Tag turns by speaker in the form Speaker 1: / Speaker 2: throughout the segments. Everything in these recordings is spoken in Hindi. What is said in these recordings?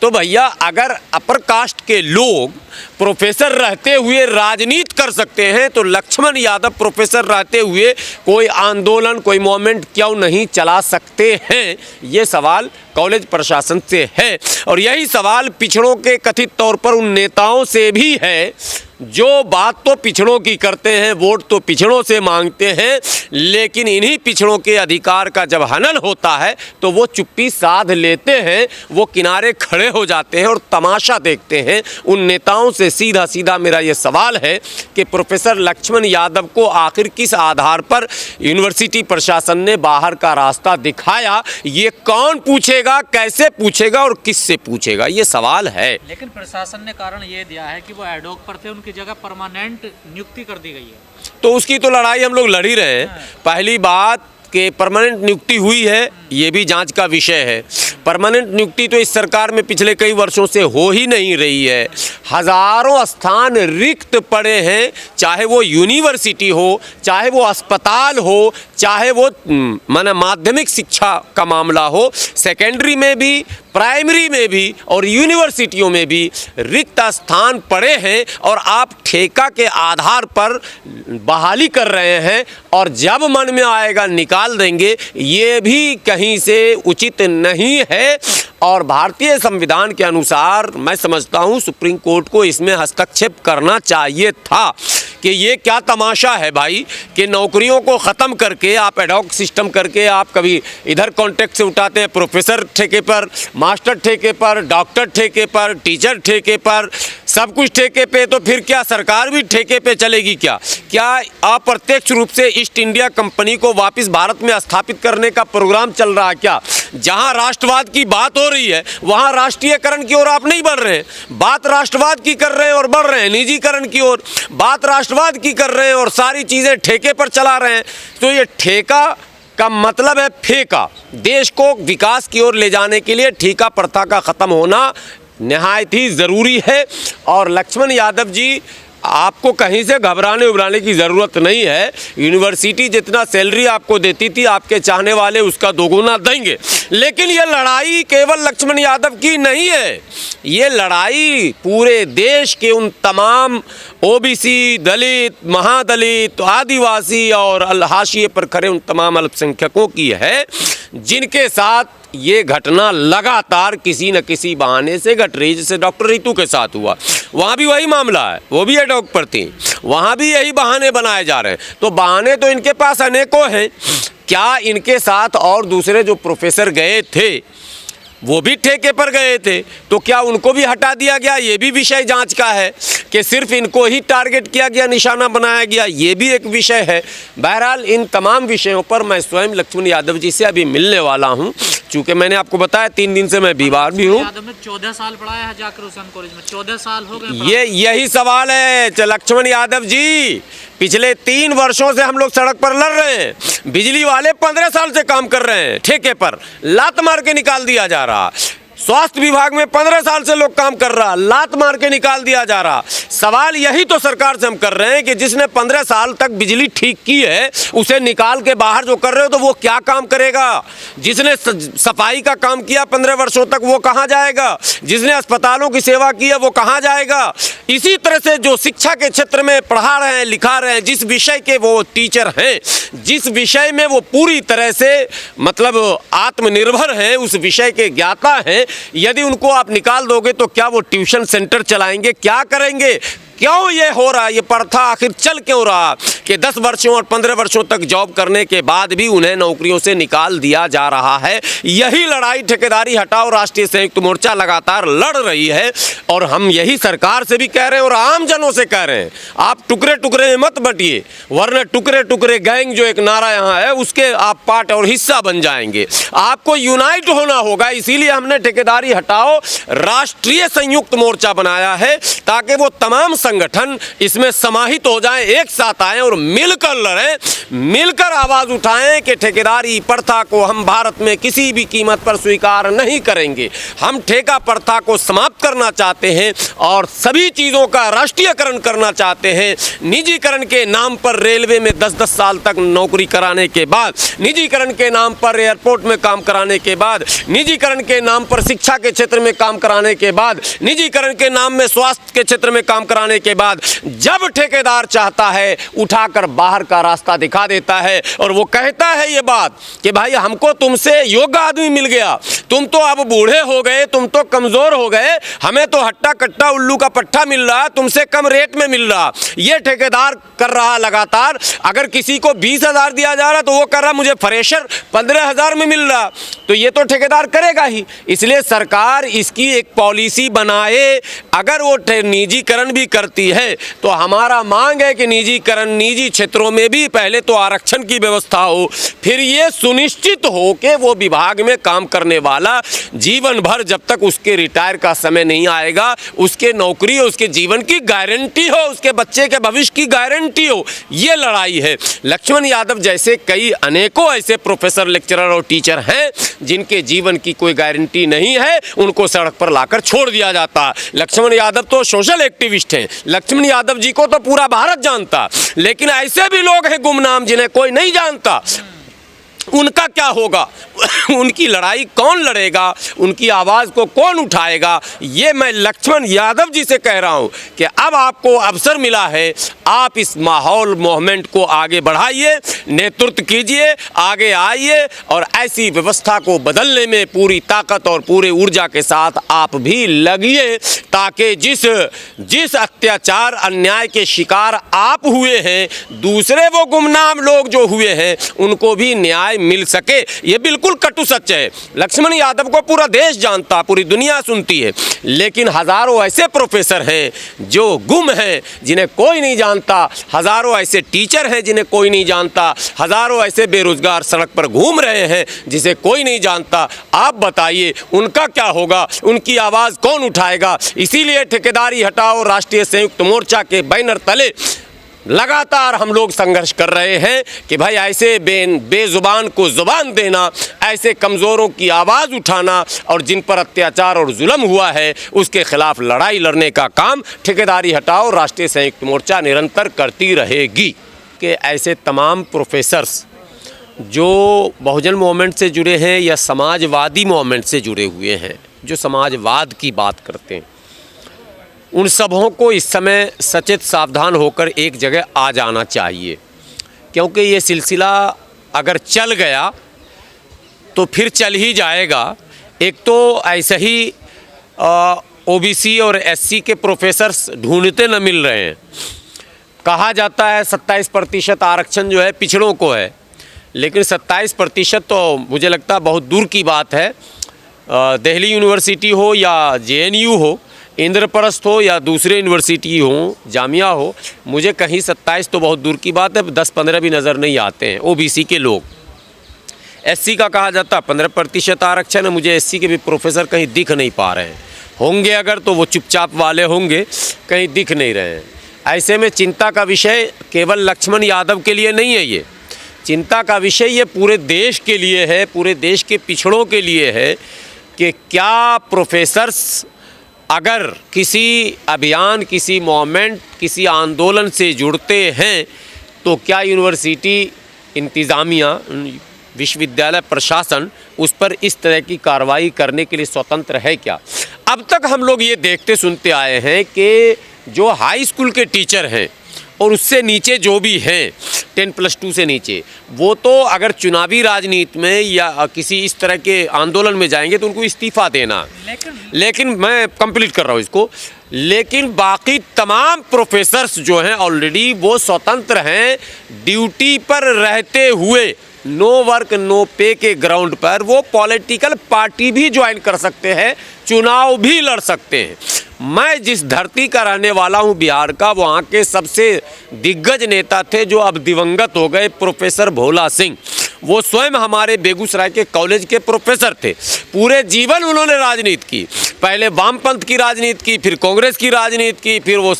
Speaker 1: तो भैया अगर अपर कास्ट के लोग प्रोफेसर रहते हुए राजनीति कर सकते हैं तो लक्ष्मण यादव प्रोफेसर रहते हुए कोई आंदोलन, कोई मूवमेंट क्यों नहीं चला सकते हैं? ये सवाल कॉलेज प्रशासन से है। और यही सवाल पिछड़ों के कथित तौर पर उन नेताओं से भी है जो बात तो पिछड़ों की करते हैं, वोट तो पिछड़ों से मांगते हैं, लेकिन इन्हीं पिछड़ों के अधिकार का जब हनन होता है तो वो चुप्पी साध लेते हैं, वो किनारे खड़े हो जाते हैं और तमाशा देखते हैं। उन नेताओं से सीधा सीधा मेरा ये सवाल है कि प्रोफेसर लक्ष्मण यादव को आखिर किस आधार पर यूनिवर्सिटी प्रशासन ने बाहर का रास्ता दिखाया? ये कौन पूछेगा, कैसे पूछेगा और किससे पूछेगा? ये सवाल है।
Speaker 2: लेकिन प्रशासन ने कारण ये दिया है कि वो एडहॉक पर थे, उनकी जगह परमानेंट नियुक्ति कर दी गई है।
Speaker 1: तो उसकी तो लड़ाई हम लोग लड़ ही रहे हैं। पहली बात कि परमानेंट नियुक्ति हुई है, ये भी जांच का विषय है। परमानेंट नियुक्ति तो इस सरकार में पिछले कई वर्षों से हो ही नहीं रही है। हजारों स्थान रिक्त पड़े हैं, चाहे वो यूनिवर्सिटी हो, चाहे वो अस्पताल हो, चाहे वो माध्यमिक शिक्षा का मामला हो, सेकेंडरी में भी, प्राइमरी में भी और यूनिवर्सिटियों में भी रिक्त स्थान पड़े हैं और आप ठेका के आधार पर बहाली कर रहे हैं और जब मन में आएगा निकाल देंगे। ये भी कहीं से उचित नहीं है और भारतीय संविधान के अनुसार मैं समझता हूँ सुप्रीम कोर्ट को इसमें हस्तक्षेप करना चाहिए था कि ये क्या तमाशा है भाई कि नौकरियों को ख़त्म करके आप एडहॉक सिस्टम करके आप कभी इधर कॉन्ट्रैक्ट से उठाते हैं, प्रोफेसर ठेके पर, मास्टर ठेके पर, डॉक्टर ठेके पर, टीचर ठेके पर, सब कुछ ठेके पे। तो फिर क्या सरकार भी ठेके पे चलेगी क्या? क्या अप्रत्यक्ष रूप से ईस्ट इंडिया कंपनी को वापस भारत में स्थापित करने का प्रोग्राम चल रहा है क्या? जहां राष्ट्रवाद की बात हो रही है वहां राष्ट्रीयकरण की ओर आप नहीं बढ़ रहे हैं। बात राष्ट्रवाद की कर रहे हैं और बढ़ रहे हैं निजीकरण की ओर। बात राष्ट्रवाद की कर रहे हैं और सारी चीज़ें ठेके पर चला रहे हैं। तो ये ठेका का मतलब है फेंका। देश को विकास की ओर ले जाने के लिए ठेका प्रथा का ख़त्म होना निहायत ही ज़रूरी है। और लक्ष्मण यादव जी, आपको कहीं से घबराने उबराने की ज़रूरत नहीं है। यूनिवर्सिटी जितना सैलरी आपको देती थी आपके चाहने वाले उसका दोगुना देंगे। लेकिन ये लड़ाई केवल लक्ष्मण यादव की नहीं है, ये लड़ाई पूरे देश के उन तमाम ओबीसी, दलित, महादलित, आदिवासी और हाशिए पर खड़े उन तमाम अल्पसंख्यकों की है जिनके साथ ये घटना लगातार किसी न किसी बहाने से घट रही। जैसे डॉक्टर रितु के साथ हुआ, वहाँ भी वही मामला है, वो भी एडहॉक पर थी, वहाँ भी यही बहाने बनाए जा रहे हैं। तो बहाने तो इनके पास अनेकों हैं। क्या इनके साथ और दूसरे जो प्रोफेसर गए थे वो भी ठेके पर गए थे? तो क्या उनको भी हटा दिया गया? ये भी विषय जांच का है कि सिर्फ इनको ही टारगेट किया गया, निशाना बनाया गया, ये भी एक विषय है। बहरहाल इन तमाम विषयों पर मैं स्वयं लक्ष्मण यादव जी से अभी मिलने वाला हूं। चूँकि मैंने आपको बताया 3 दिन से मैं बीमार भी हूँ।
Speaker 2: यादव ने 14 साल पढ़ाया है जाकर हुसैन कॉलेज में, 14 साल हो गए।
Speaker 1: यही सवाल है लक्ष्मण यादव जी। पिछले 3 वर्षों से हम लोग सड़क पर लड़ रहे हैं। बिजली वाले 15 साल से काम कर रहे हैं ठेके पर, लात मार के निकाल दिया जा रहा। स्वास्थ्य विभाग में 15 साल से लोग काम कर रहा, लात मार के निकाल दिया जा रहा। सवाल यही तो सरकार से हम कर रहे हैं कि जिसने 15 साल तक बिजली ठीक की है उसे निकाल के बाहर जो कर रहे हो तो वो क्या काम करेगा? जिसने सफाई का काम किया 15 वर्षों तक वो कहाँ जाएगा? जिसने अस्पतालों की सेवा की है वो कहाँ जाएगा? इसी तरह से जो शिक्षा के क्षेत्र में पढ़ा रहे हैं, लिखा रहे हैं, जिस विषय के वो टीचर हैं, जिस विषय में वो पूरी तरह से मतलब आत्मनिर्भर हैं, उस विषय के ज्ञाता हैं, यदि उनको आप निकाल दोगे तो क्या वो ट्यूशन सेंटर चलाएंगे? क्या करेंगे? क्यों ये हो रहा है? ये प्रथा आखिर चल क्यों रहा कि 10 वर्षों और 15 वर्षों तक जॉब करने के बाद भी उन्हें नौकरियों से निकाल दिया जा रहा है? यही लड़ाई ठेकेदारी हटाओ राष्ट्रीय संयुक्त मोर्चा लगातार लड़ रही है और हम यही सरकार से भी कह रहे हैं और आम जनों से कह रहे हैं, आप टुकड़े टुकड़े में मत बटिए, वरना टुकड़े टुकड़े गैंग जो एक नारा यहाँ है उसके आप पार्ट और हिस्सा बन जाएंगे। आपको यूनाइट होना होगा। इसीलिए हमने ठेकेदारी हटाओ राष्ट्रीय संयुक्त मोर्चा बनाया है ताकि वो तमाम संगठन इसमें समाहित हो जाएं, एक साथ आएं और मिलकर लड़ें, मिलकर आवाज़ उठाएं कि ठेकेदारी प्रथा को हम भारत में किसी भी कीमत पर स्वीकार नहीं करेंगे। हम ठेका प्रथा को समाप्त करना चाहते हैं और सभी चीज़ों का राष्ट्रीयकरण करना चाहते हैं। निजीकरण के नाम पर रेलवे में 10-10 साल तक नौकरी कराने के बाद, निजीकरण के नाम पर एयरपोर्ट में काम कराने के बाद, निजीकरण के नाम पर शिक्षा के क्षेत्र में काम कराने के बाद, निजीकरण के नाम में स्वास्थ्य के क्षेत्र में काम कराने के बाद, जब ठेकेदार चाहता है उठाकर बाहर का रास्ता दिखा देता है और वो कहता है ये बात कि भाई हमको तुमसे योग्य आदमी मिल गया, तुम तो अब बूढ़े हो गए, तुम तो कमज़ोर हो गए, हमें तो हट्टा कट्टा उल्लू का पट्टा मिल रहा, तुमसे कम रेट में मिल रहा। ये ठेकेदार कर रहा लगातार। अगर किसी को 20,000 दिया जा रहा तो वो कर रहा मुझे फ्रेशर 15,000 में मिल रहा, तो ये तो ठेकेदार करेगा ही। इसलिए सरकार इसकी एक पॉलिसी बनाए। अगर वो निजीकरण भी करती है तो हमारा मांग है कि निजीकरण, निजी क्षेत्रों में भी पहले तो आरक्षण की व्यवस्था हो, फिर ये सुनिश्चित हो कि वो विभाग में काम करने वाला जीवन भर, जब तक उसके रिटायर का समय नहीं आएगा, उसके नौकरी, उसके जीवन की गारंटी हो, उसके बच्चे के भविष्य की गारंटी हो। ये लड़ाई है। लक्ष्मण यादव जैसे कई अनेकों ऐसे प्रोफेसर, लेक्चरर और टीचर हैं जिनके जीवन की कोई गारंटी नहीं है, उनको सड़क पर लाकर छोड़ दिया जाता। लक्ष्मण यादव तो सोशल एक्टिविस्ट हैं, लक्ष्मण यादव जी को तो पूरा भारत जानता, लेकिन ऐसे भी लोग हैं गुमनाम जिन्हें कोई नहीं जानता। उनका क्या होगा? उनकी लड़ाई कौन लड़ेगा? उनकी आवाज़ को कौन उठाएगा? ये मैं लक्ष्मण यादव जी से कह रहा हूँ कि अब आपको अवसर मिला है, आप इस माहौल मूवमेंट को आगे बढ़ाइए, नेतृत्व कीजिए, आगे आइए और ऐसी व्यवस्था को बदलने में पूरी ताकत और पूरे ऊर्जा के साथ आप भी लगिए, ताकि जिस अत्याचार, अन्याय के शिकार आप हुए हैं, दूसरे वो गुमनाम लोग जो हुए हैं, उनको भी न्याय मिल सके। ये बिल्कुल कटु सच है। लक्ष्मण यादव को पूरा देश जानता, पूरी दुनिया सुनती है, लेकिन हजारों ऐसे प्रोफेसर हैं जो गुम हैं, जिन्हें कोई नहीं जानता। हजारों ऐसे टीचर हैं जिन्हें कोई नहीं जानता। हजारों ऐसे बेरोजगार सड़क पर घूम रहे हैं जिसे कोई नहीं जानता। आप बताइए उनका क्या होगा? उनकी आवाज़ कौन उठाएगा? इसीलिए ठेकेदारी हटाओ राष्ट्रीय संयुक्त मोर्चा के बैनर तले लगातार हम लोग संघर्ष कर रहे हैं कि भाई ऐसे बेजुबान को जुबान देना, ऐसे कमज़ोरों की आवाज़ उठाना और जिन पर अत्याचार और जुल्म हुआ है उसके खिलाफ लड़ाई लड़ने का काम ठेकेदारी हटाओ राष्ट्रीय संयुक्त मोर्चा निरंतर करती रहेगी। कि ऐसे तमाम प्रोफेसर्स जो बहुजन मूवमेंट से जुड़े हैं या समाजवादी मूवमेंट से जुड़े हुए हैं, जो समाजवाद की बात करते हैं, उन सबों को इस समय सचेत सावधान होकर एक जगह आ जाना चाहिए, क्योंकि ये सिलसिला अगर चल गया तो फिर चल ही जाएगा। एक तो ऐसे ही ओबीसी और एससी के प्रोफेसर्स ढूंढते न मिल रहे हैं। कहा जाता है 27% आरक्षण जो है पिछड़ों को है, लेकिन 27% तो मुझे लगता है बहुत दूर की बात है। दिल्ली यूनिवर्सिटी हो या जेएनयू हो, इंद्रप्रस्थ हो या दूसरे यूनिवर्सिटी हो, जामिया हो, मुझे कहीं 27 तो बहुत दूर की बात है, 10-15 भी नज़र नहीं आते हैं ओबीसी के लोग। एससी का कहा जाता 15% आरक्षण है, मुझे एससी के भी प्रोफेसर कहीं दिख नहीं पा रहे हैं। होंगे अगर तो वो चुपचाप वाले होंगे, कहीं दिख नहीं रहे हैं। ऐसे में चिंता का विषय केवल लक्ष्मण यादव के लिए नहीं है, ये चिंता का विषय ये पूरे देश के लिए है, पूरे देश के पिछड़ों के लिए है कि क्या प्रोफेसर्स अगर किसी अभियान, किसी मूवमेंट, किसी आंदोलन से जुड़ते हैं तो क्या यूनिवर्सिटी इंतज़ामिया, विश्वविद्यालय प्रशासन उस पर इस तरह की कार्रवाई करने के लिए स्वतंत्र है क्या? अब तक हम लोग ये देखते सुनते आए हैं कि जो हाई स्कूल के टीचर हैं और उससे नीचे जो भी हैं 10+2 से नीचे, वो तो अगर चुनावी राजनीति में या किसी इस तरह के आंदोलन में जाएंगे तो उनको इस्तीफ़ा देना। लेकिन मैं कंप्लीट कर रहा हूँ इसको। लेकिन बाकी तमाम प्रोफेसर्स जो हैं ऑलरेडी वो स्वतंत्र हैं, ड्यूटी पर रहते हुए नो वर्क नो पे के ग्राउंड पर वो पॉलिटिकल पार्टी भी ज्वाइन कर सकते हैं, चुनाव भी लड़ सकते हैं। मैं जिस धरती का रहने वाला हूं बिहार का, वहाँ के सबसे दिग्गज नेता थे जो अब दिवंगत हो गए, प्रोफेसर भोला सिंह। वो स्वयं हमारे बेगूसराय के कॉलेज के प्रोफेसर थे। पूरे जीवन उन्होंने राजनीति की, पहले वामपंथ की राजनीति की, फिर कांग्रेस की राजनीति की, फिर वो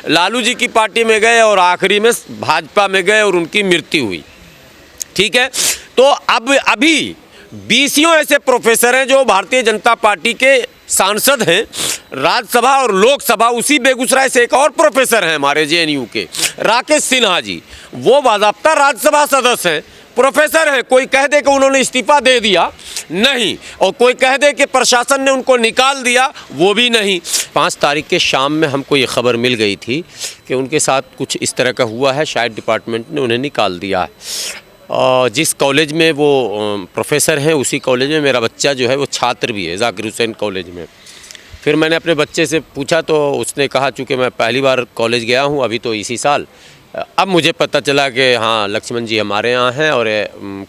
Speaker 1: लालू जी की पार्टी में गए और आखिरी में भाजपा में गए और उनकी मृत्यु हुई। ठीक है, तो अब अभी 20 ऐसे प्रोफेसर हैं जो भारतीय जनता पार्टी के सांसद हैं, राज्यसभा और लोकसभा। उसी बेगूसराय से एक और प्रोफेसर हैं हमारे जेएनयू के, राकेश सिन्हा जी, वो बाज़ाब्ता राज्यसभा सदस्य हैं, प्रोफेसर हैं। कोई कह दे कि उन्होंने इस्तीफा दे दिया, नहीं, और कोई कह दे कि प्रशासन ने उनको निकाल दिया, वो भी नहीं। 5 तारीख के शाम में हमको ये खबर मिल गई थी कि उनके साथ कुछ इस तरह का हुआ है, शायद डिपार्टमेंट ने उन्हें निकाल दिया है। जिस कॉलेज में वो प्रोफेसर हैं उसी कॉलेज में मेरा बच्चा जो है वो छात्र भी है, जाकिर हुसैन कॉलेज में। फिर मैंने अपने बच्चे से पूछा तो उसने कहा चूँकि मैं पहली बार कॉलेज गया हूँ अभी तो इसी साल, अब मुझे पता चला कि हाँ लक्ष्मण जी हमारे यहाँ हैं और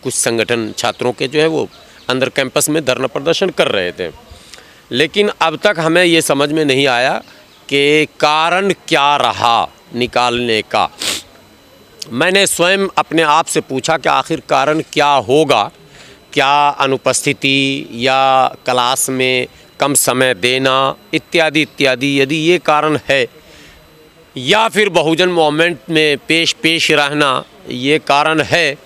Speaker 1: कुछ संगठन छात्रों के जो है वो अंदर कैंपस में धरना प्रदर्शन कर रहे थे। लेकिन अब तक हमें ये समझ में नहीं आया कि कारण क्या रहा निकालने का। मैंने स्वयं अपने आप से पूछा कि आखिर कारण क्या होगा, क्या अनुपस्थिति या क्लास में कम समय देना इत्यादि इत्यादि, यदि ये कारण है, या फिर बहुजन मूवमेंट में पेश रहना ये कारण है,